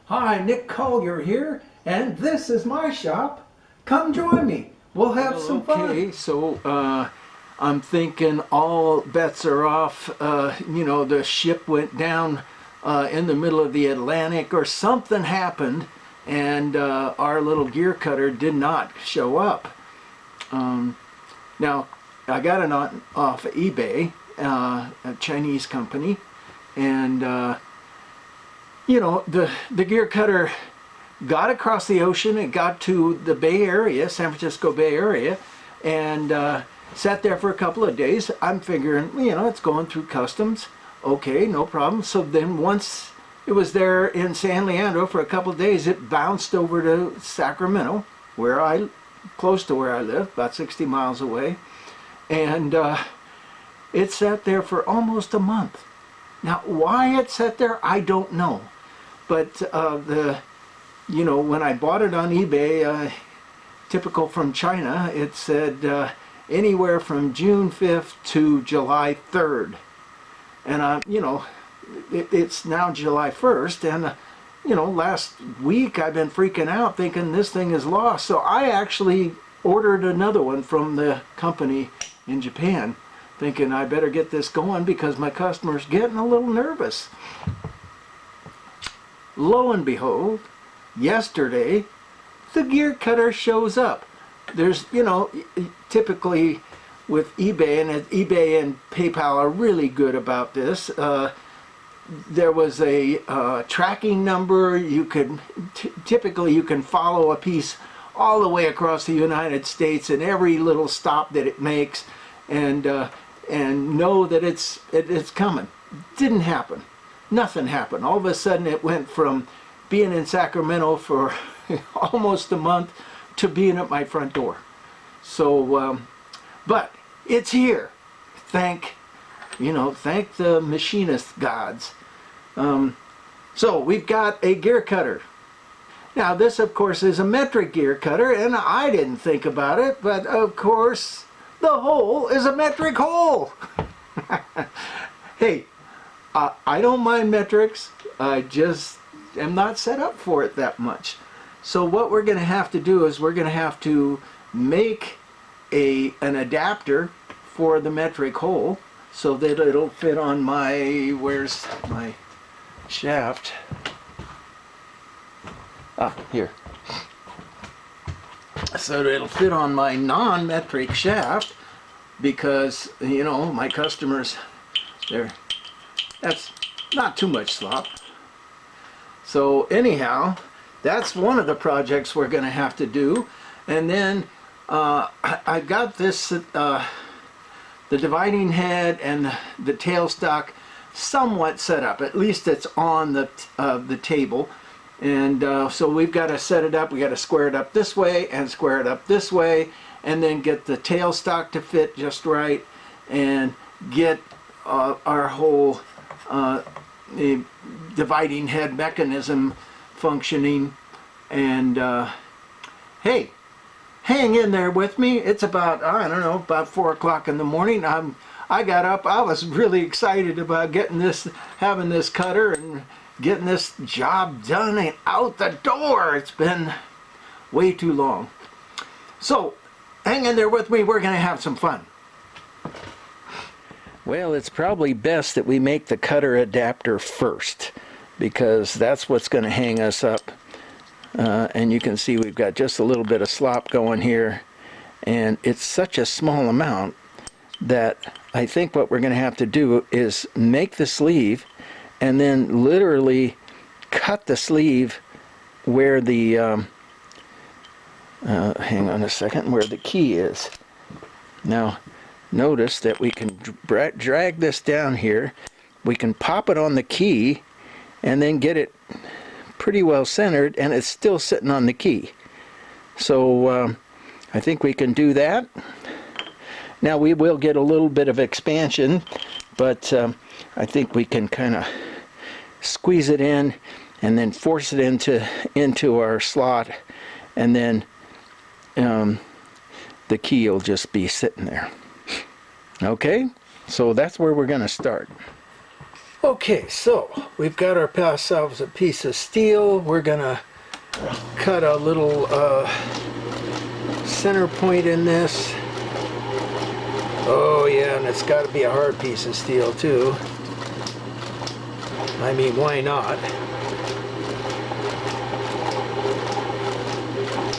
Hi, Nick Collier here, and this is my shop. Come join me. We'll have some fun. Okay, so I'm thinking all bets are off. The ship went down in the middle of the Atlantic, or something happened, and our little gear cutter did not show up. Now, I got it off of eBay, a Chinese company, and the gear cutter got across the ocean. It got to the Bay Area, San Francisco Bay Area, and sat there for a couple of days. I'm figuring, it's going through customs. Okay, no problem. So then once it was there in San Leandro for a couple of days, it bounced over to Sacramento, close to where I live, about 60 miles away. And it sat there for almost a month. Now, why it sat there, I don't know. But when I bought it on eBay, typical from China, it said anywhere from June 5th to July 3rd. And it's now July 1st, and last week I've been freaking out thinking this thing is lost. So I actually ordered another one from the company in Japan, thinking I better get this going because my customer's getting a little nervous. Lo and behold, yesterday, the gear cutter shows up. There's, typically with eBay, and eBay and PayPal are really good about this. There was a tracking number. You could typically you can follow a piece all the way across the United States and every little stop that it makes, and know that it's coming. Didn't happen. Nothing happened. All of a sudden it went from being in Sacramento for almost a month to being at my front door. So, but it's here. Thank the machinist gods. So we've got a gear cutter. Now this, of course, is a metric gear cutter, and I didn't think about it, but of course the hole is a metric hole. Hey, I don't mind metrics. I just am not set up for it that much. So what we're going to have to do is we're going to have to make an adapter for the metric hole so that it'll fit on where's my shaft? Here. So that it'll fit on my non-metric shaft, because my customers, that's not too much slop. So anyhow, that's one of the projects we're going to have to do. And then I got this, the dividing head and the tailstock somewhat set up. At least it's on the table. And so we've got to set it up. We got to square it up this way and square it up this way, and then get the tailstock to fit just right, and get our whole dividing head mechanism functioning. And hey, hang in there with me. It's about, I don't know, about 4 o'clock in the morning. I got up. I was really excited about having this cutter and getting this job done and out the door. It's been way too long. So hang in there with me. We're going to have some fun. Well, it's probably best that we make the cutter adapter first, because that's what's going to hang us up. And you can see we've got just a little bit of slop going here, and it's such a small amount that I think what we're going to have to do is make the sleeve and then literally cut the sleeve where the hang on a second, where the key is. Now notice that we can drag this down here. We can pop it on the key and then get it pretty well centered, and it's still sitting on the key. So I think we can do that. Now we will get a little bit of expansion, but I think we can kind of squeeze it in and then force it into our slot, and then the key will just be sitting there. Okay, so that's where we're going to start. Okay, so we've got ourselves a piece of steel. We're gonna cut a little center point in this. Oh yeah, and it's got to be a hard piece of steel too. I mean, why not?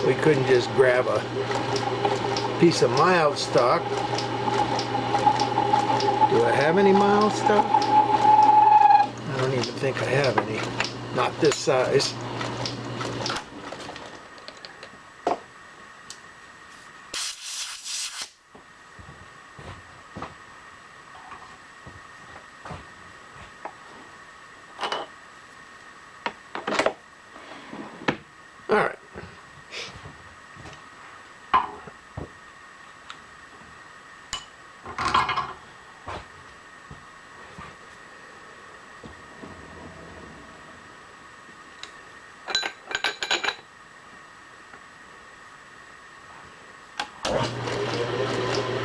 We couldn't just grab a piece of mild stock. Do I have any mild stock? I don't even think I have any. Not this size. All right.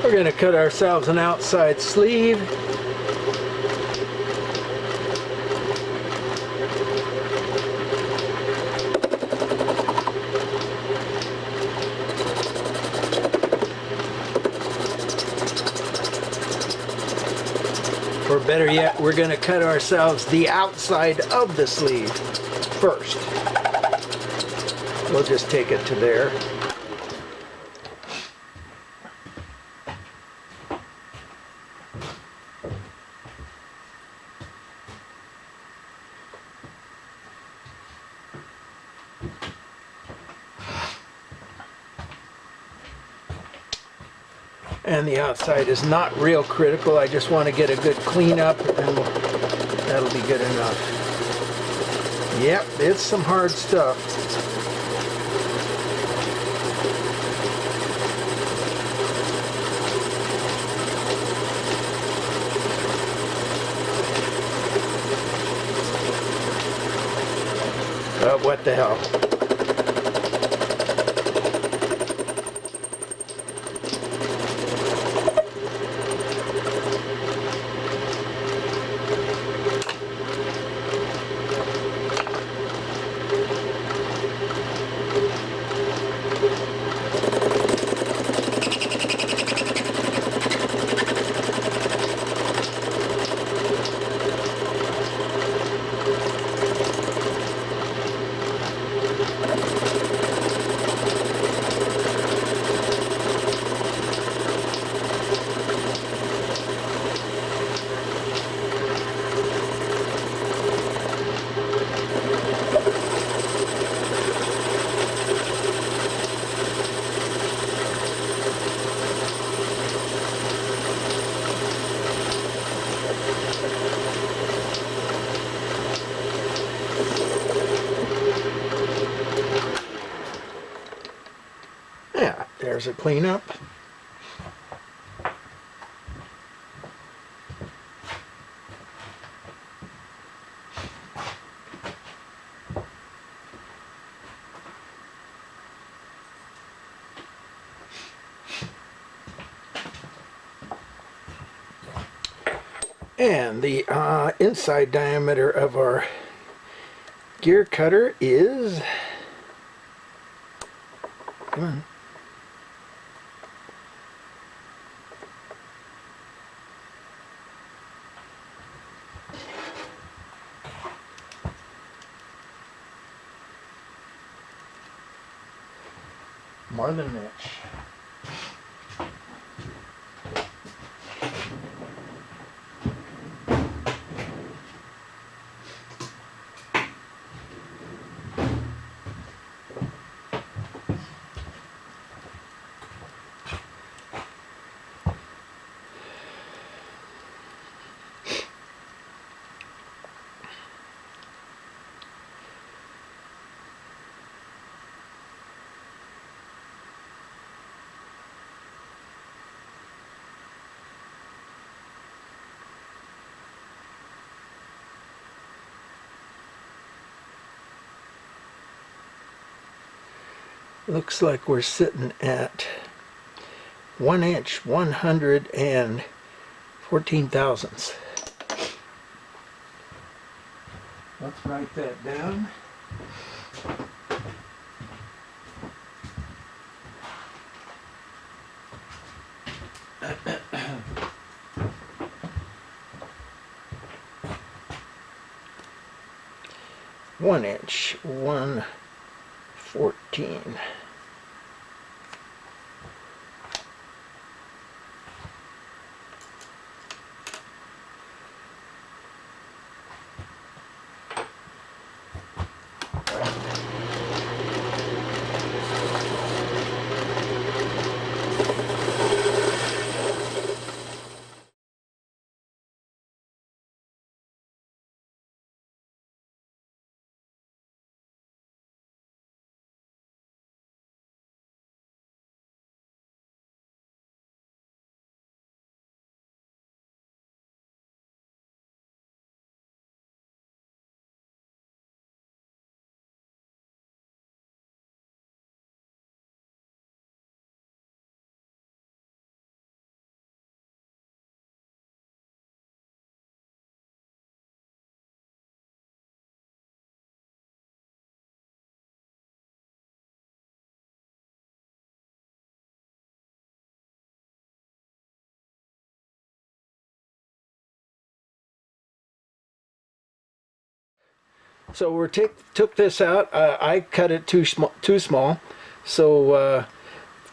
We're going to cut ourselves an outside sleeve. Or better yet, we're going to cut ourselves the outside of the sleeve first. We'll just take it to there. And the outside is not real critical. I just want to get a good cleanup, and that'll be good enough. Yep, it's some hard stuff. But what the hell? Yeah, there's a cleanup. And the inside diameter of our gear cutter is, come on, more than an inch. Looks like we're sitting at 1 inch, 114 thousandths. Let's write that down. One inch, 114. So we took this out. I cut it too small. So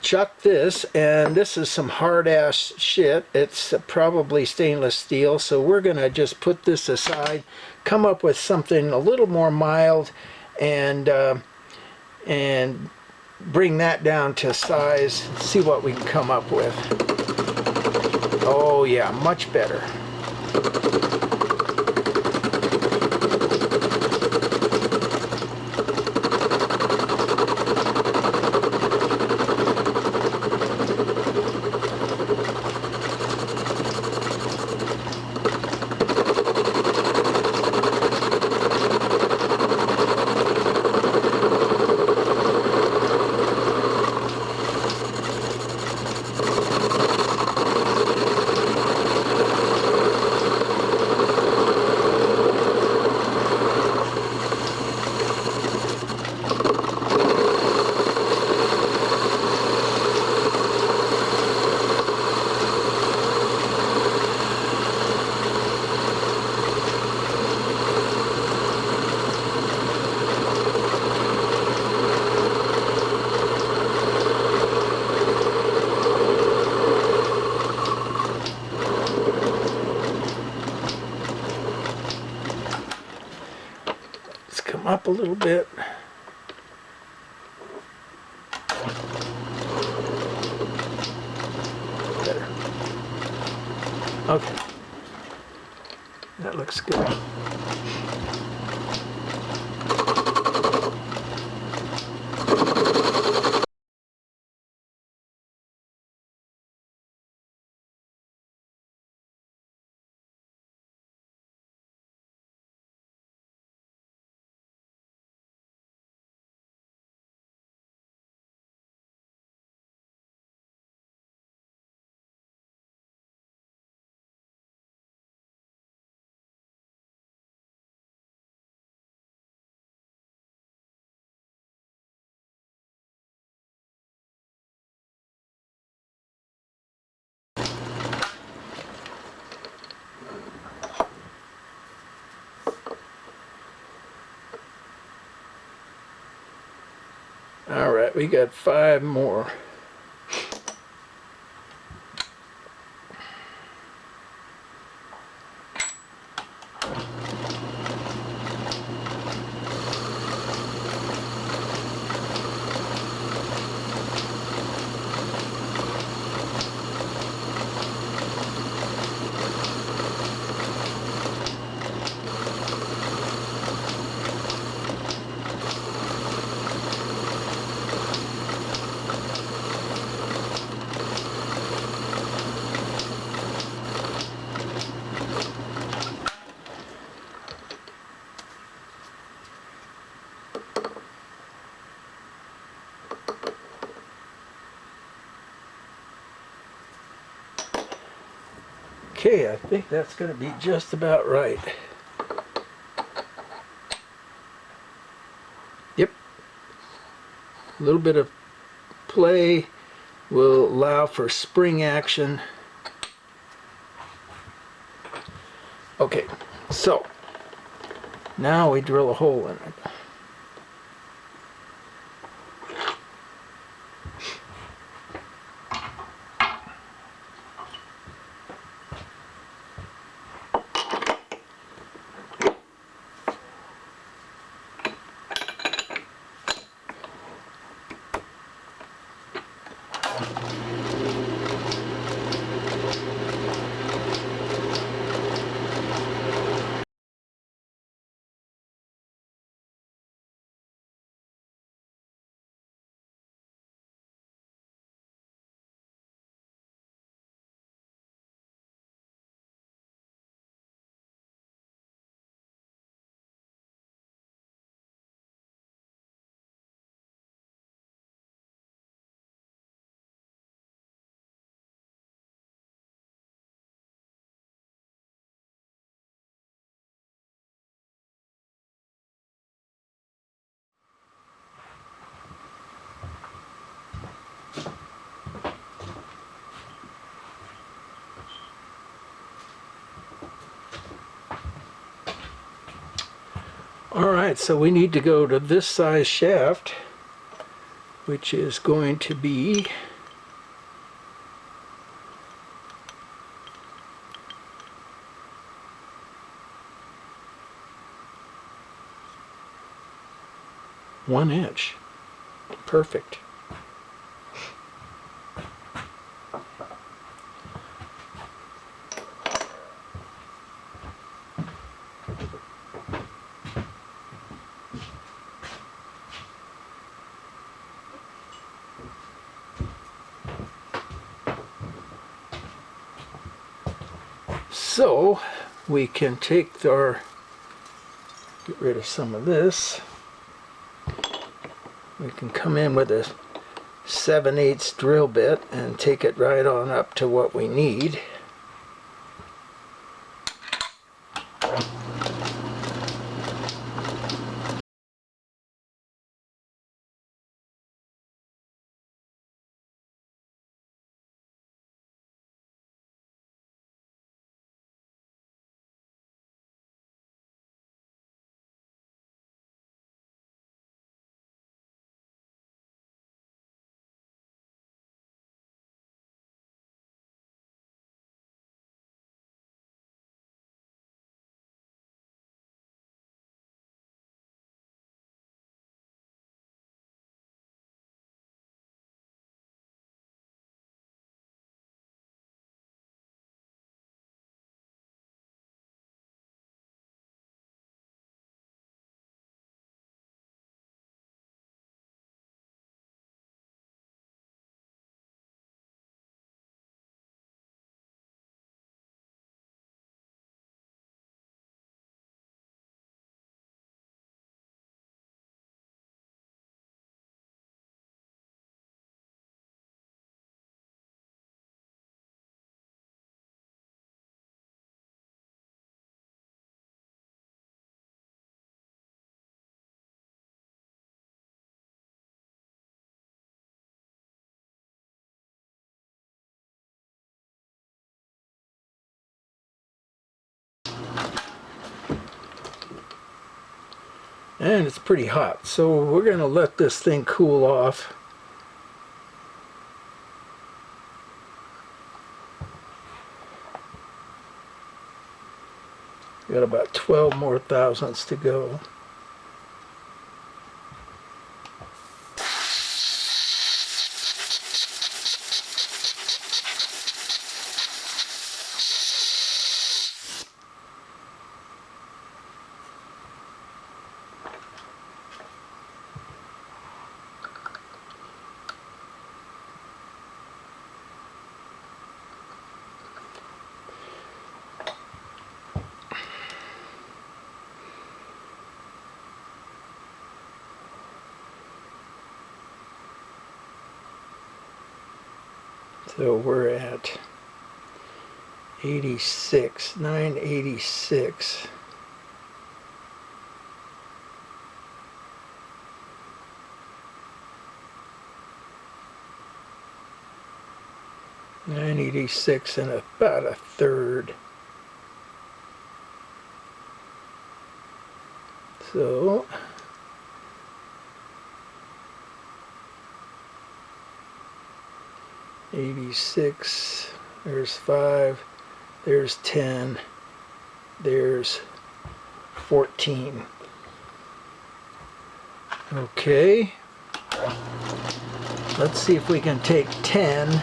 chuck this, and this is some hard ass shit. It's probably stainless steel. So we're gonna just put this aside, come up with something a little more mild, and bring that down to size. See what we can come up with. Oh yeah, much better. Up a little bit. Better. Okay. That looks good. All right, we got 5 more. Okay, I think that's going to be just about right. A little bit of play will allow for spring action. Okay, so now we drill a hole in it. Alright, so we need to go to this size shaft, which is going to be one inch. Perfect. So we can take get rid of some of this. We can come in with a 7/8 drill bit and take it right on up to what we need. And it's pretty hot, so we're going to let this thing cool off. Got about 12 more thousandths to go. So we're at 86, 986. 986 and about a third. So $86, there's 5, there's 10, there's 14. Okay, let's see if we can take 10.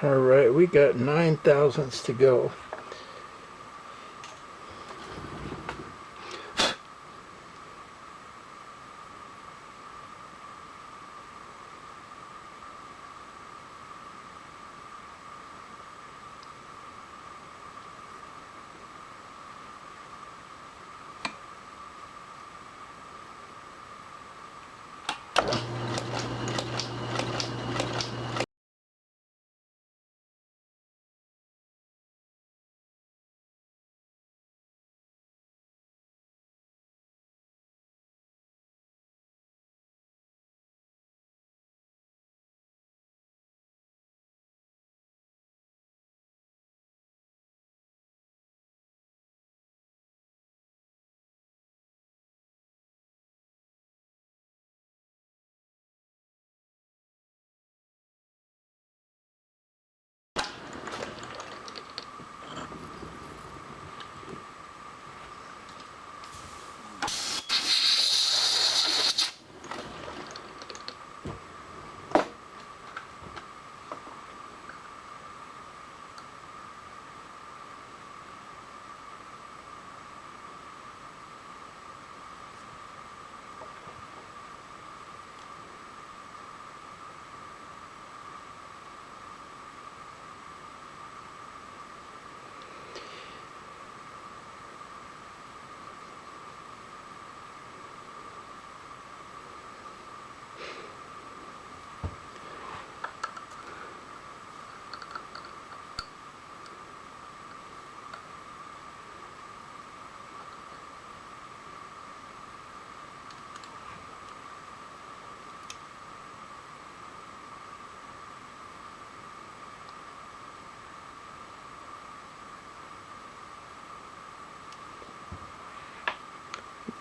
All right, we got 9 thousandths to go.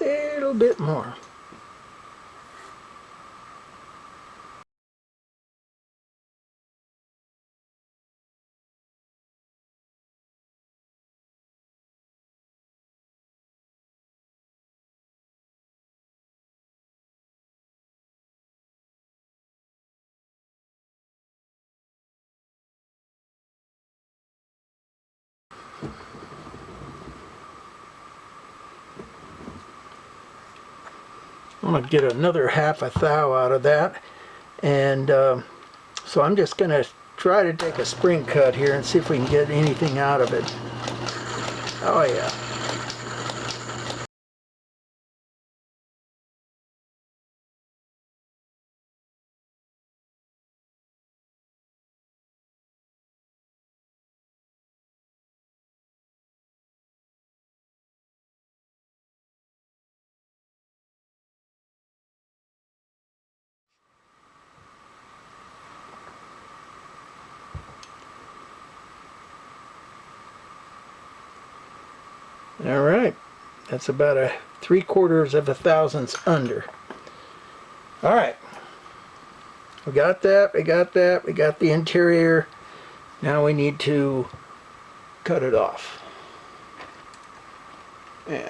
A little bit more. I'm going to get another half a thou out of that, and so I'm just going to try to take a spring cut here and see if we can get anything out of it. Oh yeah. All right, that's about a 3/4 of a thousandths under. All right. We got that, we got that, we got the interior. Now we need to cut it off. And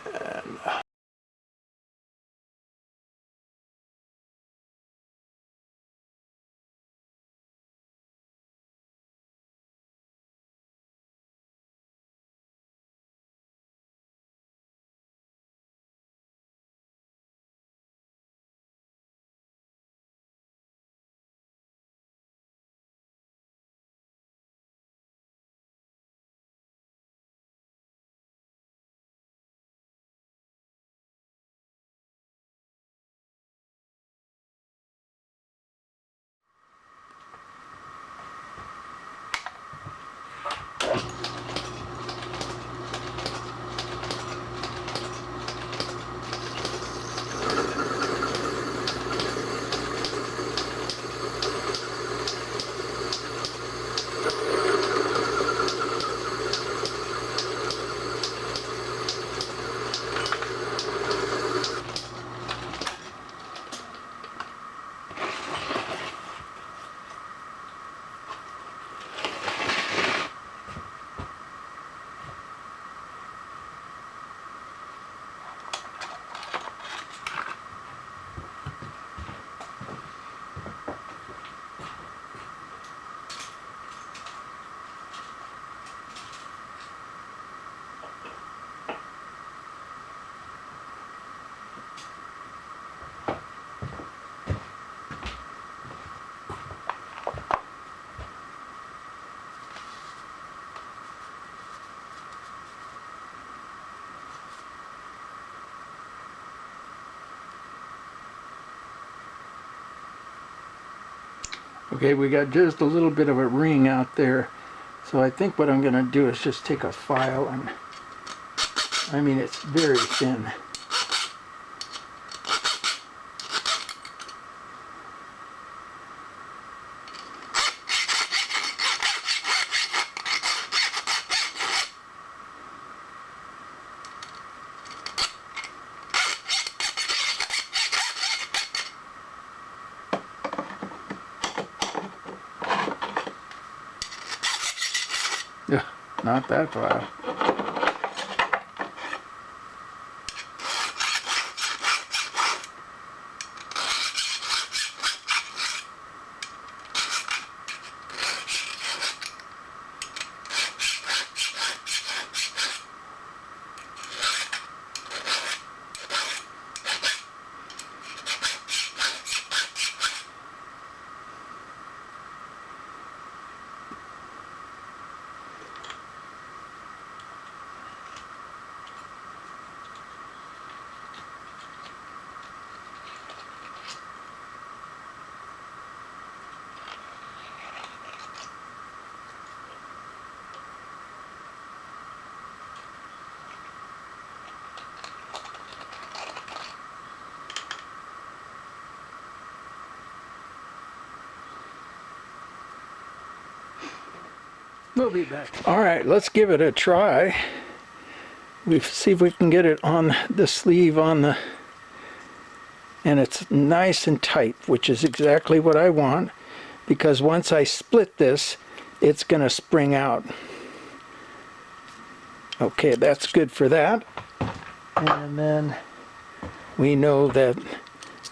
okay, we got just a little bit of a ring out there. So I think what I'm going to do is just take a file and, I mean, it's very thin. Yeah, not that file. We'll be back. All right, let's give it a try. We see if we can get it on the sleeve on the, and it's nice and tight, which is exactly what I want, because once I split this, it's going to spring out. Okay, that's good for that. And then we know that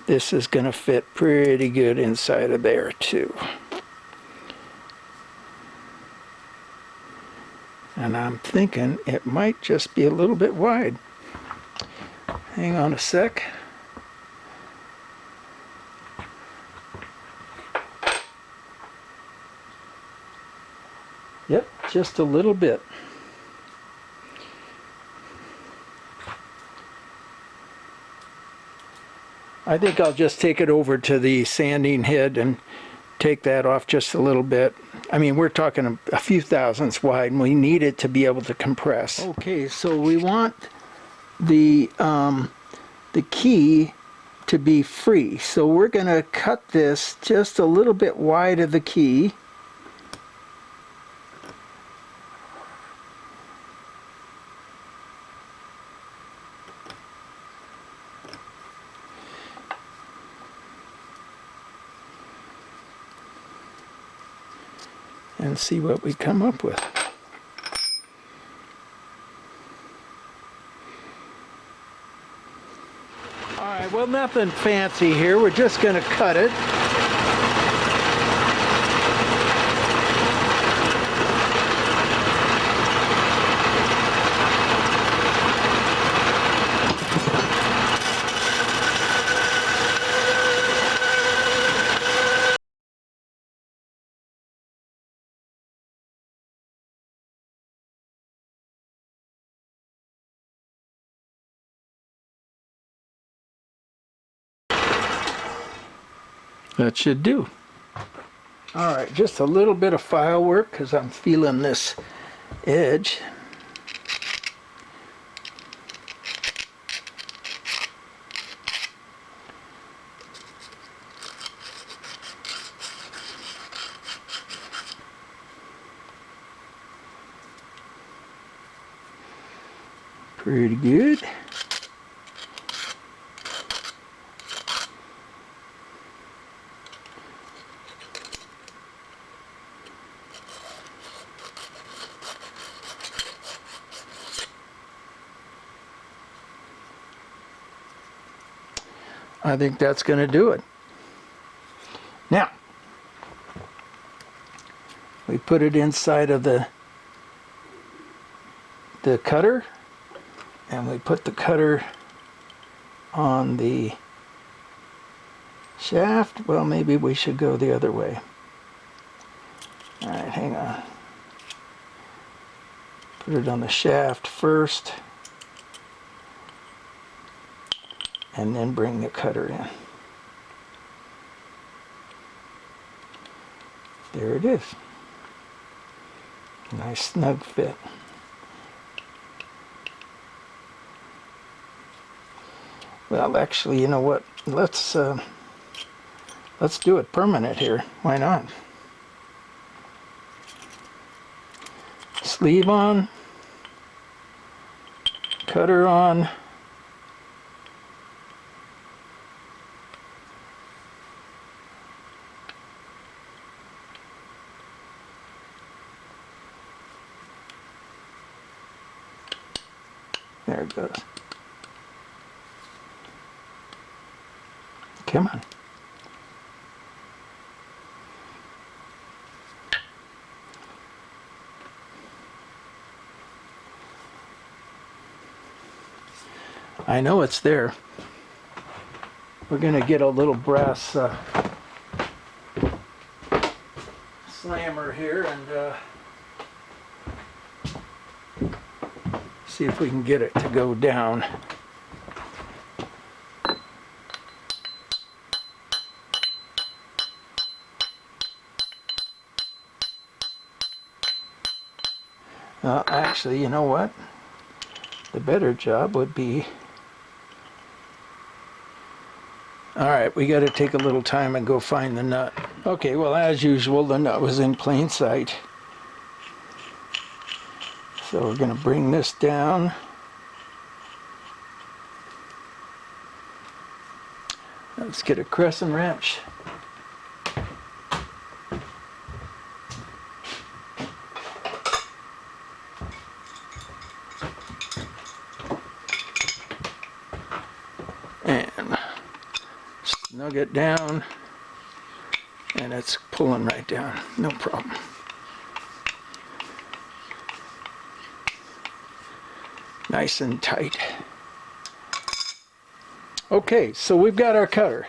this is going to fit pretty good inside of there too. And I'm thinking it might just be a little bit wide. Hang on a sec. Yep, just a little bit. I think I'll just take it over to the sanding head and take that off just a little bit. I mean, we're talking a few thousandths wide, and we need it to be able to compress. Okay, so we want the key to be free. So we're going to cut this just a little bit wide of the key. and see what we come up with. All right, well, nothing fancy here. We're just going to cut it. That should do. All right, just a little bit of file work because I'm feeling this edge. Pretty good. I think that's going to do it. Now, we put it inside of the cutter, and we put the cutter on the shaft. Well, maybe we should go the other way. All right, hang on. Put it on the shaft first, and then bring the cutter in. There it is. Nice snug fit. Well, actually, you know what? Let's do it permanent here. Why not? Sleeve on, cutter on. There it goes. Come on. I know it's there. We're going to get a little brass slammer here and see if we can get it to go down. Actually, you know what? The better job would be... Alright, we got to take a little time and go find the nut. Okay, well, as usual, the nut was in plain sight. So we're going to bring this down. Let's get a crescent wrench. And snug it down. And it's pulling right down. No problem. Nice and tight. Okay, so we've got our cutter.